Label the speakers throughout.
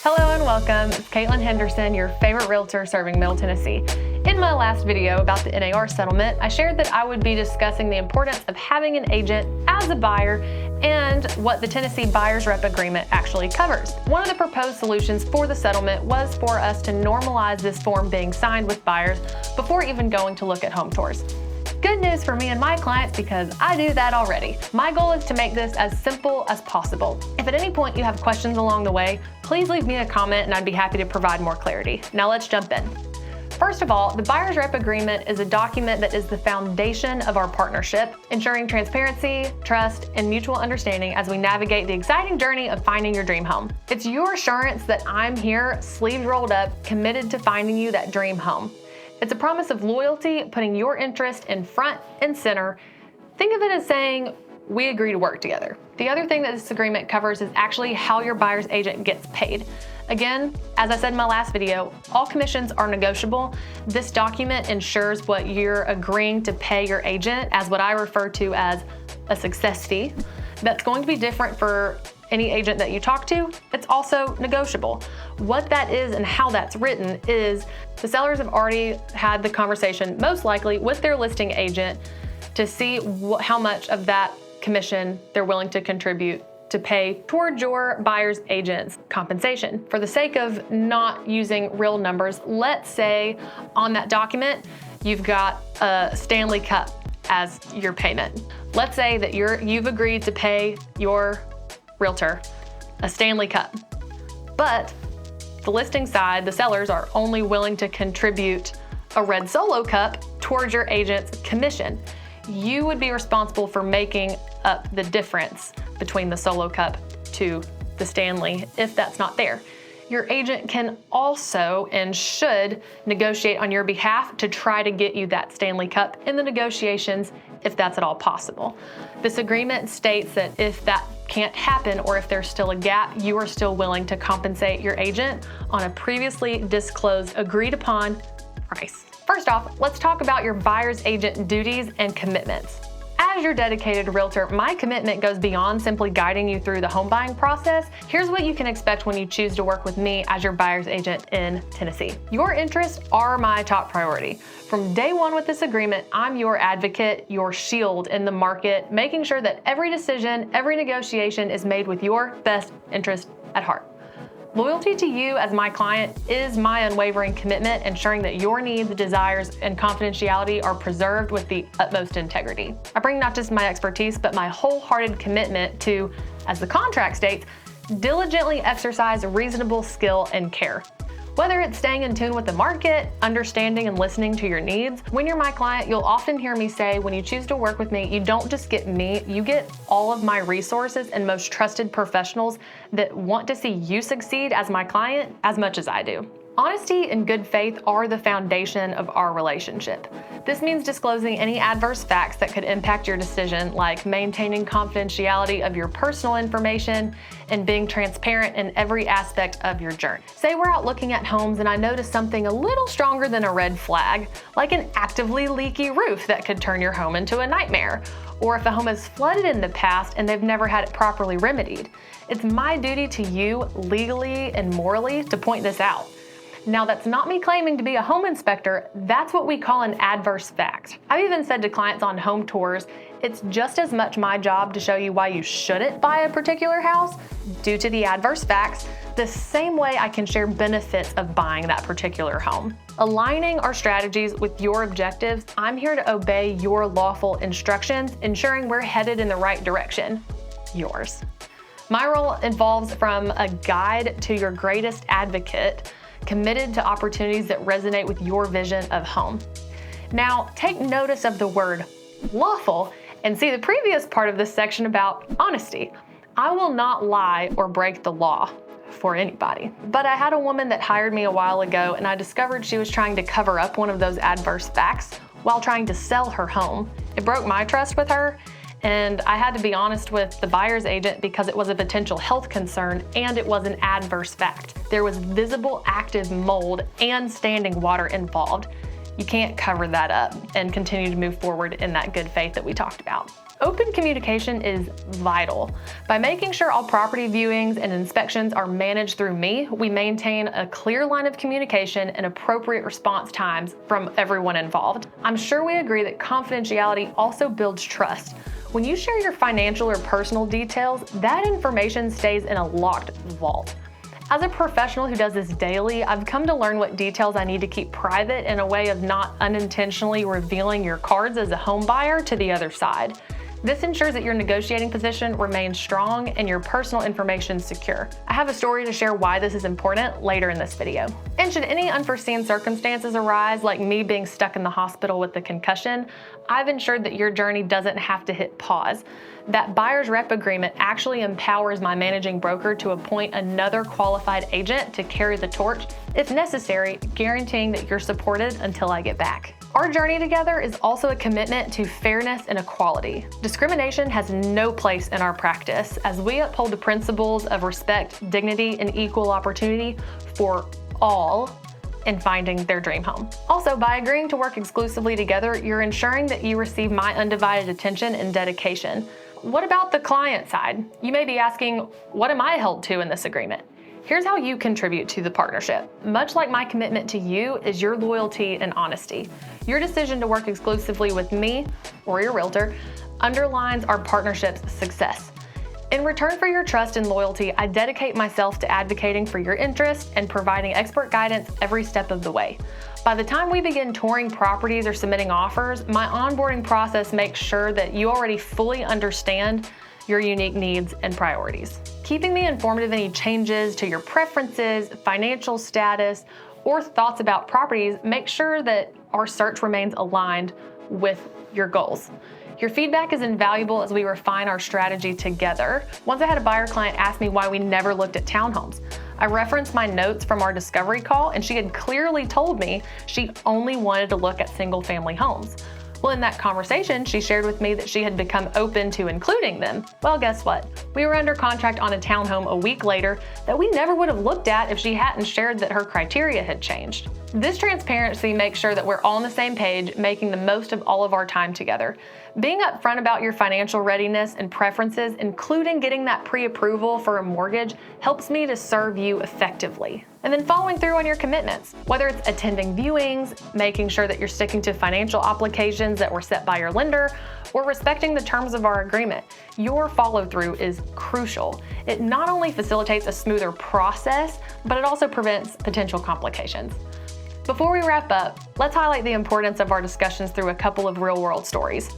Speaker 1: Hello and welcome. It's Katelyn Henderson, your favorite realtor serving Middle Tennessee. In my last video about the NAR settlement, I shared that I would be discussing the importance of having an agent as a buyer and what the Tennessee Buyer's Rep Agreement actually covers. One of the proposed solutions for the settlement was for us to normalize this form being signed with buyers before even going to look at home tours. Good news for me and my clients because I do that already. My goal is to make this as simple as possible. If at any point you have questions along the way, please leave me a comment and I'd be happy to provide more clarity. Now let's jump in. First of all, the Buyer's Rep Agreement is a document that is the foundation of our partnership, ensuring transparency, trust, and mutual understanding as we navigate the exciting journey of finding your dream home. It's your assurance that I'm here, sleeves rolled up, committed to finding you that dream home. It's a promise of loyalty, putting your interest in front and center. Think of it as saying, we agree to work together. The other thing that this agreement covers is actually how your buyer's agent gets paid. Again, as I said in my last video, all commissions are negotiable. This document ensures what you're agreeing to pay your agent as what I refer to as a success fee. That's going to be different for any agent that you talk to. It's also negotiable. What that is and how that's written is the sellers have already had the conversation, most likely with their listing agent, to see how much of that commission they're willing to contribute to pay toward your buyer's agent's compensation. For the sake of not using real numbers, let's say on that document, you've got a Stanley Cup as your payment. Let's say that you've agreed to pay your realtor a Stanley Cup, but the listing side, the sellers are only willing to contribute a red Solo cup towards your agent's commission. You would be responsible for making up the difference between the Solo cup to the Stanley if that's not there. Your agent can also and should negotiate on your behalf to try to get you that Stanley Cup in the negotiations if that's at all possible. This agreement states that if that can't happen or if there's still a gap, you are still willing to compensate your agent on a previously disclosed, agreed upon price. First off, let's talk about your buyer's agent duties and commitments. As your dedicated realtor, my commitment goes beyond simply guiding you through the home buying process. Here's what you can expect when you choose to work with me as your buyer's agent in Tennessee. Your interests are my top priority. From day one with this agreement, I'm your advocate, your shield in the market, making sure that every decision, every negotiation is made with your best interest at heart. Loyalty to you as my client is my unwavering commitment, ensuring that your needs, desires, and confidentiality are preserved with the utmost integrity. I bring not just my expertise, but my wholehearted commitment to, as the contract states, diligently exercise reasonable skill and care. Whether it's staying in tune with the market, understanding and listening to your needs, when you're my client, you'll often hear me say, when you choose to work with me, you don't just get me, you get all of my resources and most trusted professionals that want to see you succeed as my client as much as I do. Honesty and good faith are the foundation of our relationship. This means disclosing any adverse facts that could impact your decision, like maintaining confidentiality of your personal information and being transparent in every aspect of your journey. Say we're out looking at homes and I notice something a little stronger than a red flag, like an actively leaky roof that could turn your home into a nightmare, or if a home has flooded in the past and they've never had it properly remedied. It's my duty to you legally and morally to point this out. Now, that's not me claiming to be a home inspector, that's what we call an adverse fact. I've even said to clients on home tours, it's just as much my job to show you why you shouldn't buy a particular house due to the adverse facts, the same way I can share benefits of buying that particular home. Aligning our strategies with your objectives, I'm here to obey your lawful instructions, ensuring we're headed in the right direction. Yours. My role involves from a guide to your greatest advocate, committed to opportunities that resonate with your vision of home. Now, take notice of the word lawful and see the previous part of this section about honesty. I will not lie or break the law for anybody. But I had a woman that hired me a while ago and I discovered she was trying to cover up one of those adverse facts while trying to sell her home. It broke my trust with her, and I had to be honest with the buyer's agent because it was a potential health concern and it was an adverse fact. There was visible active mold and standing water involved. You can't cover that up and continue to move forward in that good faith that we talked about. Open communication is vital. By making sure all property viewings and inspections are managed through me, we maintain a clear line of communication and appropriate response times from everyone involved. I'm sure we agree that confidentiality also builds trust. When you share your financial or personal details, that information stays in a locked vault. As a professional who does this daily, I've come to learn what details I need to keep private in a way of not unintentionally revealing your cards as a home buyer to the other side. This ensures that your negotiating position remains strong and your personal information secure. I have a story to share why this is important later in this video. And should any unforeseen circumstances arise, like me being stuck in the hospital with a concussion, I've ensured that your journey doesn't have to hit pause. That buyer's rep agreement actually empowers my managing broker to appoint another qualified agent to carry the torch, if necessary, guaranteeing that you're supported until I get back. Our journey together is also a commitment to fairness and equality. Discrimination has no place in our practice as we uphold the principles of respect, dignity, and equal opportunity for all in finding their dream home. Also, by agreeing to work exclusively together, you're ensuring that you receive my undivided attention and dedication. What about the client side? You may be asking, what am I held to in this agreement? Here's how you contribute to the partnership. Much like my commitment to you is your loyalty and honesty. Your decision to work exclusively with me or your realtor underlines our partnership's success. In return for your trust and loyalty, I dedicate myself to advocating for your interests and providing expert guidance every step of the way. By the time we begin touring properties or submitting offers, my onboarding process makes sure that you already fully understand your unique needs and priorities. Keeping me informed of any changes to your preferences, financial status, or thoughts about properties makes sure that our search remains aligned with your goals. Your feedback is invaluable as we refine our strategy together. Once I had a buyer client ask me why we never looked at townhomes. I referenced my notes from our discovery call, and she had clearly told me she only wanted to look at single-family homes. Well, in that conversation, she shared with me that she had become open to including them. Well, guess what? We were under contract on a townhome a week later that we never would have looked at if she hadn't shared that her criteria had changed. This transparency makes sure that we're all on the same page, making the most of all of our time together. Being upfront about your financial readiness and preferences, including getting that pre-approval for a mortgage, helps me to serve you effectively. And then following through on your commitments, whether it's attending viewings, making sure that you're sticking to financial obligations that were set by your lender, or respecting the terms of our agreement, your follow-through is crucial. It not only facilitates a smoother process, but it also prevents potential complications. Before we wrap up, let's highlight the importance of our discussions through a couple of real-world stories.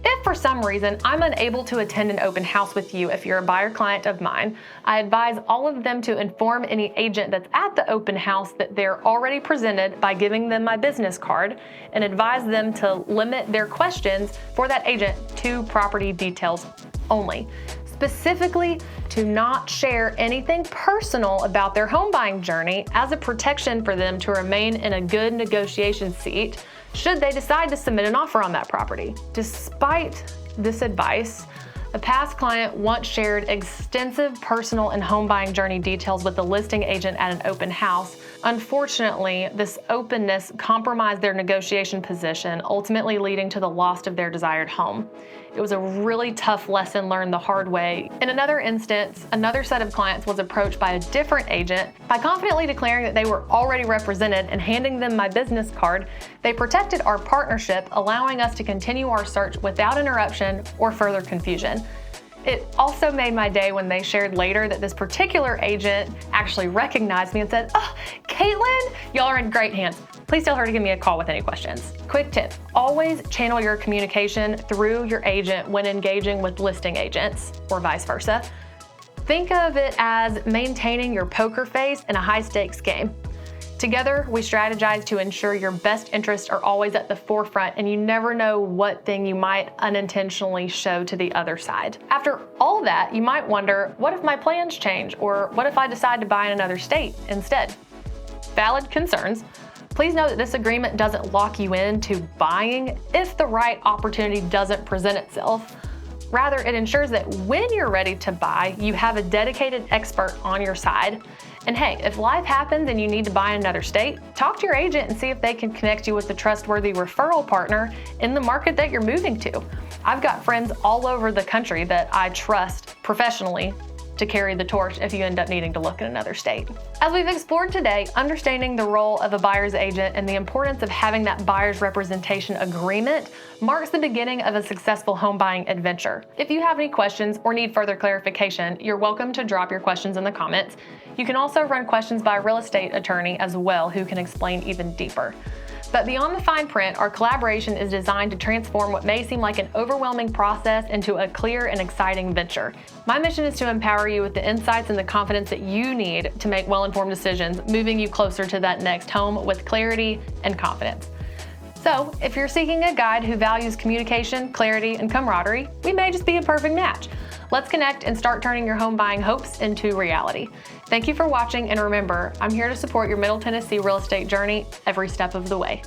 Speaker 1: If for some reason I'm unable to attend an open house with you if you're a buyer client of mine, I advise all of them to inform any agent that's at the open house that they're already presented by giving them my business card and advise them to limit their questions for that agent to property details only. Specifically, to not share anything personal about their home buying journey as a protection for them to remain in a good negotiation seat should they decide to submit an offer on that property. Despite this advice, a past client once shared extensive personal and home buying journey details with the listing agent at an open house. Unfortunately, this openness compromised their negotiation position, ultimately leading to the loss of their desired home. It was a really tough lesson learned the hard way. In another instance, another set of clients was approached by a different agent. By confidently declaring that they were already represented and handing them my business card, they protected our partnership, allowing us to continue our search without interruption or further confusion. It also made my day when they shared later that this particular agent actually recognized me and said, "Oh, Katelyn, y'all are in great hands. Please tell her to give me a call with any questions." Quick tip, always channel your communication through your agent when engaging with listing agents or vice versa. Think of it as maintaining your poker face in a high-stakes game. Together, we strategize to ensure your best interests are always at the forefront and you never know what thing you might unintentionally show to the other side. After all that, you might wonder, what if my plans change? Or what if I decide to buy in another state instead? Valid concerns. Please know that this agreement doesn't lock you into buying if the right opportunity doesn't present itself. Rather, it ensures that when you're ready to buy, you have a dedicated expert on your side. And hey, if life happens and you need to buy in another state, talk to your agent and see if they can connect you with a trustworthy referral partner in the market that you're moving to. I've got friends all over the country that I trust professionally to carry the torch if you end up needing to look in another state. As we've explored today, understanding the role of a buyer's agent and the importance of having that buyer's representation agreement marks the beginning of a successful home buying adventure. If you have any questions or need further clarification, you're welcome to drop your questions in the comments. You can also run questions by a real estate attorney as well, who can explain even deeper. But beyond the fine print, our collaboration is designed to transform what may seem like an overwhelming process into a clear and exciting venture. My mission is to empower you with the insights and the confidence that you need to make well-informed decisions, moving you closer to that next home with clarity and confidence. So, if you're seeking a guide who values communication, clarity, and camaraderie, we may just be a perfect match. Let's connect and start turning your home buying hopes into reality. Thank you for watching, and remember, I'm here to support your Middle Tennessee real estate journey every step of the way.